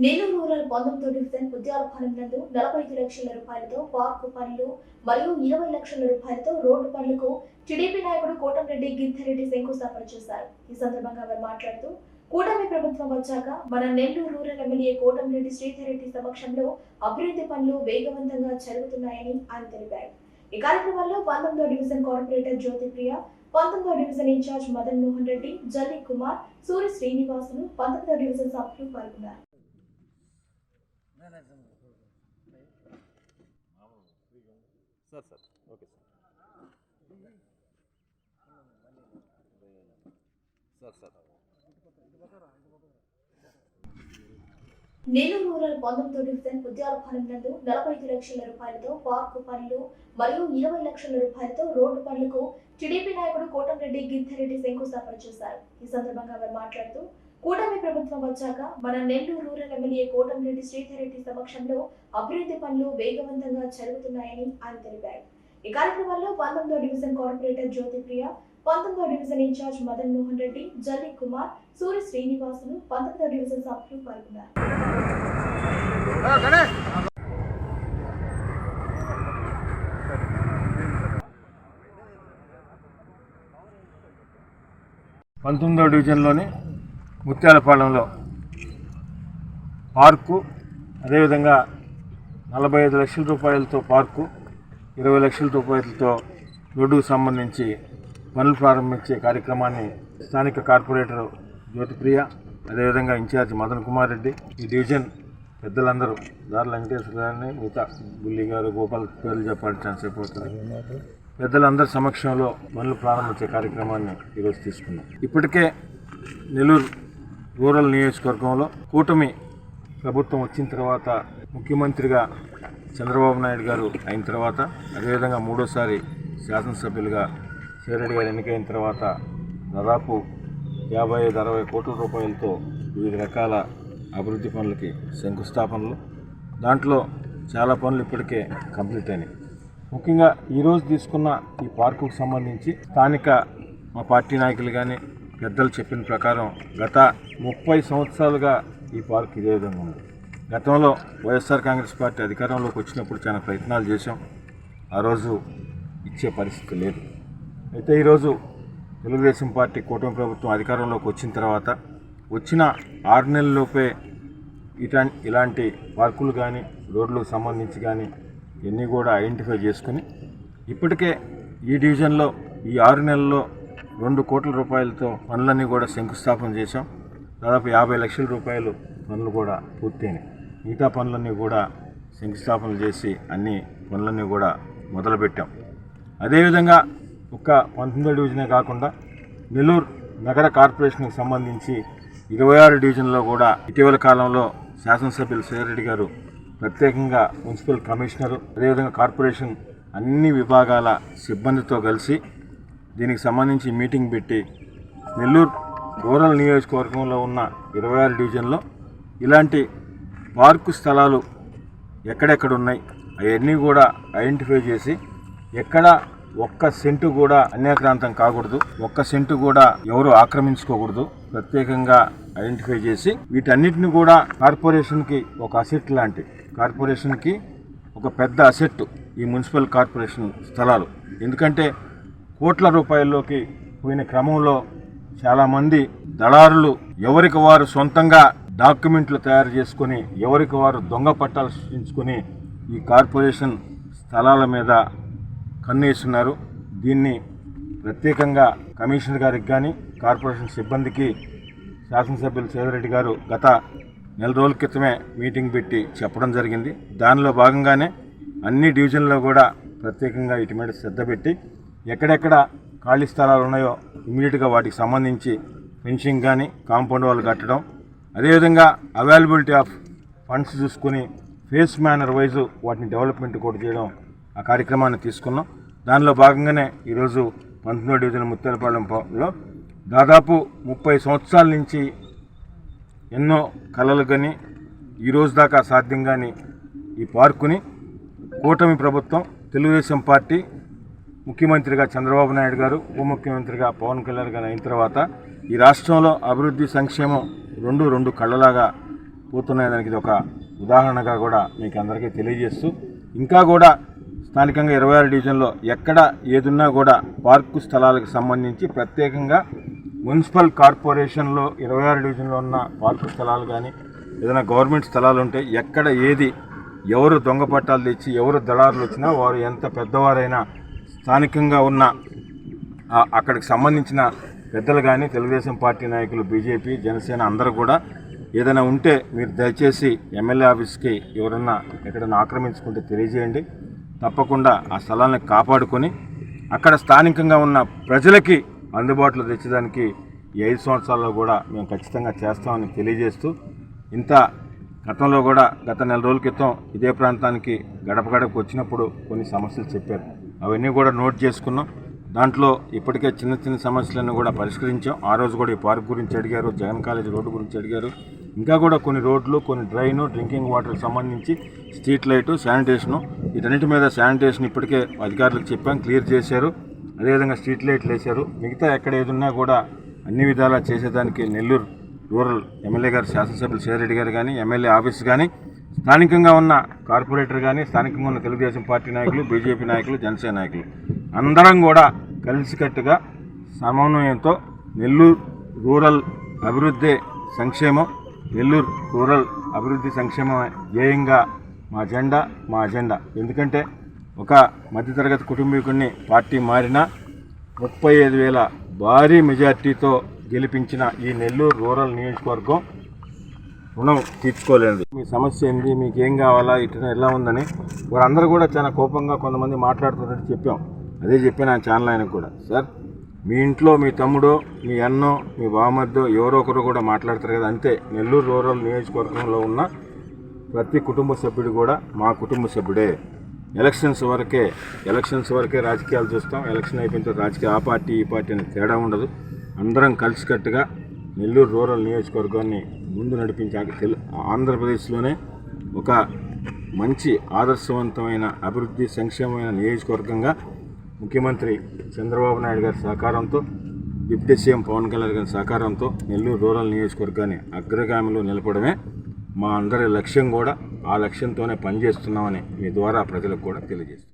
Nellore rural 19వ division ఉద్యానవనం నందు 45 లక్షల రూపాయలతో పార్కు పనులు మరియు 20 లక్షల రూపాయలతో రోడ్డు పనులకు టీడీపీ నాయకుడు కోటంరెడ్డి గిరిధర్రెడ్డి శంకుస్థాపన చేశారు. ఈ సందర్భంగా వారు మాట్లాడుతూ కూటమి ప్రభుత్వం వచ్చాక మన నెల్లూరు రూరల్ ఎమ్మెల్యే కోటంరెడ్డి శ్రీధర్రెడ్డి సమక్షంలో అభివృద్ధి పనులు వేగవంతంగా జరుగుతున్నాయని ఆయన తెలిపారు. ఈ కార్యక్రమంలో 19వ డివిజన్ కార్పొరేటర్ జ్యోతిప్రియ, 19వ డివిజన్ ఇన్ఛార్జ్ మదన్ మోహన్ రెడ్డి, జల్లి కుమార్, సూర్య శ్రీనివాసులు, 19వ డివిజన్ సభ్యులు పాల్గొన్నారు. Okay sir. నెల్లూరు రూరల్ 19వ డివిజన్ ఉద్యానవనం నందు 45 లక్షల రూపాయలతో పార్కు పనులు మరియు 20 లక్షల రూపాయలతో రోడ్డు పనులకు టీడీపీ నాయకుడు కోటంరెడ్డి గిరిధర్రెడ్డి శంకుస్థాపన చేశారు. ఈ సందర్భంగా వారు మాట్లాడుతూ కూటమి ప్రభుత్వం వచ్చాక మన నెల్లూరు రూరల్ ఎమ్మెల్యే కోటంరెడ్డి శ్రీధర్రెడ్డి సమక్షంలో అభివృద్ధి పనులు వేగవంతంగా జరుగుతున్నాయని ఆయన తెలిపారు. ఈ కార్యక్రమంలో 19వ డివిజన్ కార్పొరేటర్ జ్యోతిప్రియ, 19వ డివిజన్ ఇన్ఛార్జ్ మదన్ మోహన్ రెడ్డి, జల్లి కుమార్, సూర్య శ్రీనివాసులు, 19వ డివిజన్ సభ్యులు పాల్గొన్నారు. పంతొమ్మిదవ డివిజన్లోని ముత్యాలపాలెంలో పార్కు, అదేవిధంగా 45 లక్షల రూపాయలతో పార్కు, 20 లక్షల రూపాయలతో రోడ్డుకు సంబంధించి పనులు ప్రారంభించే కార్యక్రమాన్ని స్థానిక కార్పొరేటర్ జ్యోతిప్రియ, అదేవిధంగా ఇన్ఛార్జ్ మదన్ కుమార్ రెడ్డి, ఈ డివిజన్ పెద్దలందరూ దారుల వెంకటేశ్వర గారిని, మిగతా బుల్లి గారు, గోపాల్ పేర్లు చెప్పాలి ఛాన్స్ అయిపోతుంది, పెద్దలందరి సమక్షంలో పనులు ప్రారంభించే కార్యక్రమాన్ని ఈరోజు తీసుకున్నాం. ఇప్పటికే నెల్లూరు రూరల్ నియోజకవర్గంలో కూటమి ప్రభుత్వం వచ్చిన తర్వాత ముఖ్యమంత్రిగా చంద్రబాబు నాయుడు గారు అయిన తర్వాత, అదేవిధంగా మూడోసారి శాసనసభ్యులుగా శ్రీరెడ్డి గారు ఎన్నికైన తర్వాత దాదాపు 55-60 కోట్ల రూపాయలతో వివిధ రకాల అభివృద్ధి పనులకి శంకుస్థాపనలు, దాంట్లో చాలా పనులు ఇప్పటికే కంప్లీట్ అయినాయి. ముఖ్యంగా ఈరోజు తీసుకున్న ఈ పార్కుకు సంబంధించి స్థానిక మా పార్టీ నాయకులు కానీ పెద్దలు చెప్పిన ప్రకారం గత 30 సంవత్సరాలుగా ఈ పార్క్ ఇదే విధంగా ఉంది. గతంలో వైఎస్ఆర్ కాంగ్రెస్ పార్టీ అధికారంలోకి వచ్చినప్పుడు చాలా ప్రయత్నాలు చేశాం, ఆ రోజు ఇచ్చే పరిస్థితి లేదు. అయితే ఈరోజు తెలుగుదేశం పార్టీ కూటమి ప్రభుత్వం అధికారంలోకి వచ్చిన తర్వాత వచ్చిన 6 నెలల్లోపే ఇలాంటి పార్కులు కానీ రోడ్లకు సంబంధించి కానీ ఇవన్నీ కూడా ఐడెంటిఫై చేసుకుని ఇప్పటికే ఈ డివిజన్లో ఈ 6 నెలల్లో 2 కోట్ల రూపాయలతో పనులన్నీ కూడా శంకుస్థాపన చేశాం. దాదాపు 50 లక్షల రూపాయలు పనులు కూడా పూర్తయినాయి. మిగతా పనులన్నీ కూడా శంకుస్థాపనలు చేసి అన్ని పనులన్నీ కూడా మొదలుపెట్టాం. అదేవిధంగా ఒక్క 19వ డివిజనే కాకుండా నెల్లూరు నగర కార్పొరేషన్కి సంబంధించి 26 డివిజన్లో కూడా ఇటీవల కాలంలో శాసనసభ్యులు శ్రీరెడ్డి గారు ప్రత్యేకంగా మున్సిపల్ కమిషనరు, అదేవిధంగా కార్పొరేషన్ అన్ని విభాగాల సిబ్బందితో కలిసి దీనికి సంబంధించి మీటింగ్ పెట్టి నెల్లూరు రూరల్ నియోజకవర్గంలో ఉన్న 26 డివిజన్లో ఇలాంటి పార్కు స్థలాలు ఎక్కడెక్కడ ఉన్నాయి అవన్నీ కూడా ఐడెంటిఫై చేసి ఎక్కడ ఒక్క సెంటు కూడా అన్యాక్రాంతం కాకూడదు, ఒక్క సెంటు కూడా ఎవరు ఆక్రమించుకోకూడదు, ప్రత్యేకంగా ఐడెంటిఫై చేసి వీటన్నిటిని కూడా కార్పొరేషన్కి ఒక అసెట్ లాంటి, కార్పొరేషన్కి ఒక పెద్ద అసెట్ ఈ మున్సిపల్ కార్పొరేషన్ స్థలాలు. ఎందుకంటే కోట్ల రూపాయల్లోకి పోయిన క్రమంలో చాలామంది దళారులు ఎవరికి వారు సొంతంగా డాక్యుమెంట్లు తయారు చేసుకొని, ఎవరికి వారు దొంగ పట్టాలు సృష్టించుకొని ఈ కార్పొరేషన్ స్థలాల మీద కన్నేస్తున్నారు. దీన్ని ప్రత్యేకంగా కమిషనర్ గారికి కానీ కార్పొరేషన్ సిబ్బందికి శాసనసభ్యులు శ్రీరెడ్డి గారు గత 4 రోజుల క్రితమే మీటింగ్ పెట్టి చెప్పడం జరిగింది. దానిలో భాగంగానే అన్ని డివిజన్లో కూడా ప్రత్యేకంగా వీటి మీద శ్రద్ధ పెట్టి ఎక్కడెక్కడ ఖాళీ స్థలాలు ఉన్నాయో ఇమీడియట్గా వాటికి సంబంధించి ఫెన్సింగ్ కానీ కాంపౌండ్ వాళ్ళు కట్టడం, అదేవిధంగా అవైలబిలిటీ ఆఫ్ ఫండ్స్ చూసుకొని ఫేస్ మేనర్ వైజు వాటిని డెవలప్మెంట్ కూడా చేయడం, ఆ కార్యక్రమాన్ని తీసుకున్నాం. దానిలో భాగంగానే ఈరోజు 19వ డివిజన్ ముత్యాలపాలెంలో దాదాపు 30 సంవత్సరాల నుంచి ఎన్నో కళలు కానీ ఈరోజు దాకా సాధ్యం కానీ ఈ పార్కుని కూటమి ప్రభుత్వం, తెలుగుదేశం పార్టీ ముఖ్యమంత్రిగా చంద్రబాబు నాయుడు గారు, ఉప ముఖ్యమంత్రిగా పవన్ కళ్యాణ్ గారు అయిన తర్వాత ఈ రాష్ట్రంలో అభివృద్ధి సంక్షేమం రెండు కళ్ళలాగా పోతున్నాయి. దానికి ఇది ఒక ఉదాహరణగా కూడా మీకు అందరికీ తెలియజేస్తూ, ఇంకా కూడా స్థానికంగా 26 డివిజన్లో ఎక్కడ ఏదున్నా కూడా పార్కు స్థలాలకు సంబంధించి ప్రత్యేకంగా మున్సిపల్ కార్పొరేషన్లో 26 డివిజన్లో ఉన్న పార్కు స్థలాలు కానీ ఏదైనా గవర్నమెంట్ స్థలాలు ఉంటే ఎక్కడ ఏది ఎవరు దొంగ పట్టాలు తెచ్చి ఎవరు దళారులు వచ్చినా వారు ఎంత పెద్దవారైనా స్థానికంగా ఉన్న అక్కడికి సంబంధించిన పెద్దలు కానీ తెలుగుదేశం పార్టీ నాయకులు, బీజేపీ, జనసేన అందరూ కూడా ఏదైనా ఉంటే మీరు దయచేసి ఎమ్మెల్యే ఆఫీస్కి ఎవరన్నా ఎక్కడైనా ఆక్రమించుకుంటే తెలియజేయండి. తప్పకుండా ఆ స్థలాన్ని కాపాడుకొని అక్కడ స్థానికంగా ఉన్న ప్రజలకి అందుబాటులో తెచ్చడానికి ఈ 5 సంవత్సరాల్లో కూడా మేము ఖచ్చితంగా చేస్తామని తెలియజేస్తూ, ఇంత గతంలో కూడా గత నెల రోజుల క్రితం ఇదే ప్రాంతానికి గడప గడపకు వచ్చినప్పుడు కొన్ని సమస్యలు చెప్పారు. అవన్నీ కూడా నోట్ చేసుకున్నాం. దాంట్లో ఇప్పటికే చిన్న చిన్న సమస్యలను కూడా పరిష్కరించాం. ఆ రోజు కూడా ఈ పార్క్ గురించి అడిగారు, జగన్ కాలేజ్ రోడ్డు గురించి అడిగారు. ఇంకా కూడా కొన్ని రోడ్లు, కొన్ని డ్రైను, డ్రింకింగ్ వాటర్కి సంబంధించి స్ట్రీట్ లైటు, శానిటేషను, వీటన్నిటి మీద శానిటేషన్ ఇప్పటికే అధికారులకు చెప్పాం, క్లియర్ చేశారు. అదేవిధంగా స్ట్రీట్ లైట్లు వేశారు. మిగతా ఎక్కడ ఏదున్నా కూడా అన్ని విధాలా చేసేదానికి నెల్లూరు రూరల్ ఎమ్మెల్యే గారు, శాసనసభ్యులు సేరెడ్డి గారు కానీ, ఎమ్మెల్యే ఆఫీస్ కానీ, స్థానికంగా ఉన్న కార్పొరేటర్ కానీ, స్థానికంగా ఉన్న తెలుగుదేశం పార్టీ నాయకులు, బీజేపీ నాయకులు, జనసేన నాయకులు అందరం కూడా కలిసికట్టుగా సమన్వయంతో నెల్లూరు రూరల్ అభివృద్ధి సంక్షేమం, నెల్లూరు రూరల్ అభివృద్ధి సంక్షేమం ధ్యేయంగా మా అజెండా. ఎందుకంటే ఒక మధ్యతరగతి కుటుంబీకుడిని పార్టీ మారినా 35,000 భారీ మెజార్టీతో గెలిపించిన ఈ నెల్లూరు రూరల్ నియోజకవర్గం రుణం తీర్చుకోలేదు. మీ సమస్య ఏంది, మీకు ఏం కావాలా, ఇటు ఎలా ఉందని వారందరూ కూడా చాలా కోపంగా కొంతమంది మాట్లాడుతున్నట్టు చెప్పాం. అదే చెప్పాను ఆ ఛానల్ ఆయనకు కూడా, సార్ మీ ఇంట్లో మీ తమ్ముడో, మీ అన్నో, మీ బావమర్దో ఎవరో ఒకరు కూడా మాట్లాడతారు కదా, అంతే. నెల్లూరు రూరల్ నియోజకవర్గంలో ఉన్న ప్రతి కుటుంబ సభ్యుడు కూడా మా కుటుంబ సభ్యుడే. ఎలక్షన్స్ వరకే రాజకీయాలు చూస్తాం. ఎలక్షన్ అయిపోయిన తర్వాత రాజకీయ ఆ పార్టీ ఈ పార్టీ అనే తేడా ఉండదు. అందరం కలిసికట్టుగా నెల్లూరు రూరల్ నియోజకవర్గాన్ని ముందు నడిపించాక ఆంధ్రప్రదేశ్లోనే ఒక మంచి ఆదర్శవంతమైన అభివృద్ధి సంక్షేమమైన నియోజకవర్గంగా ముఖ్యమంత్రి చంద్రబాబు నాయుడు గారి సహకారంతో, డిప్యూటీ సీఎం పవన్ కళ్యాణ్ గారి సహకారంతో నెల్లూరు రూరల్ నియోజకవర్గాన్ని అగ్రగామిలో నిలపడమే మా అందరి లక్ష్యం కూడా. ఆ లక్ష్యంతోనే పనిచేస్తున్నామని మీ ద్వారా ప్రజలకు కూడా తెలియజేస్తాం.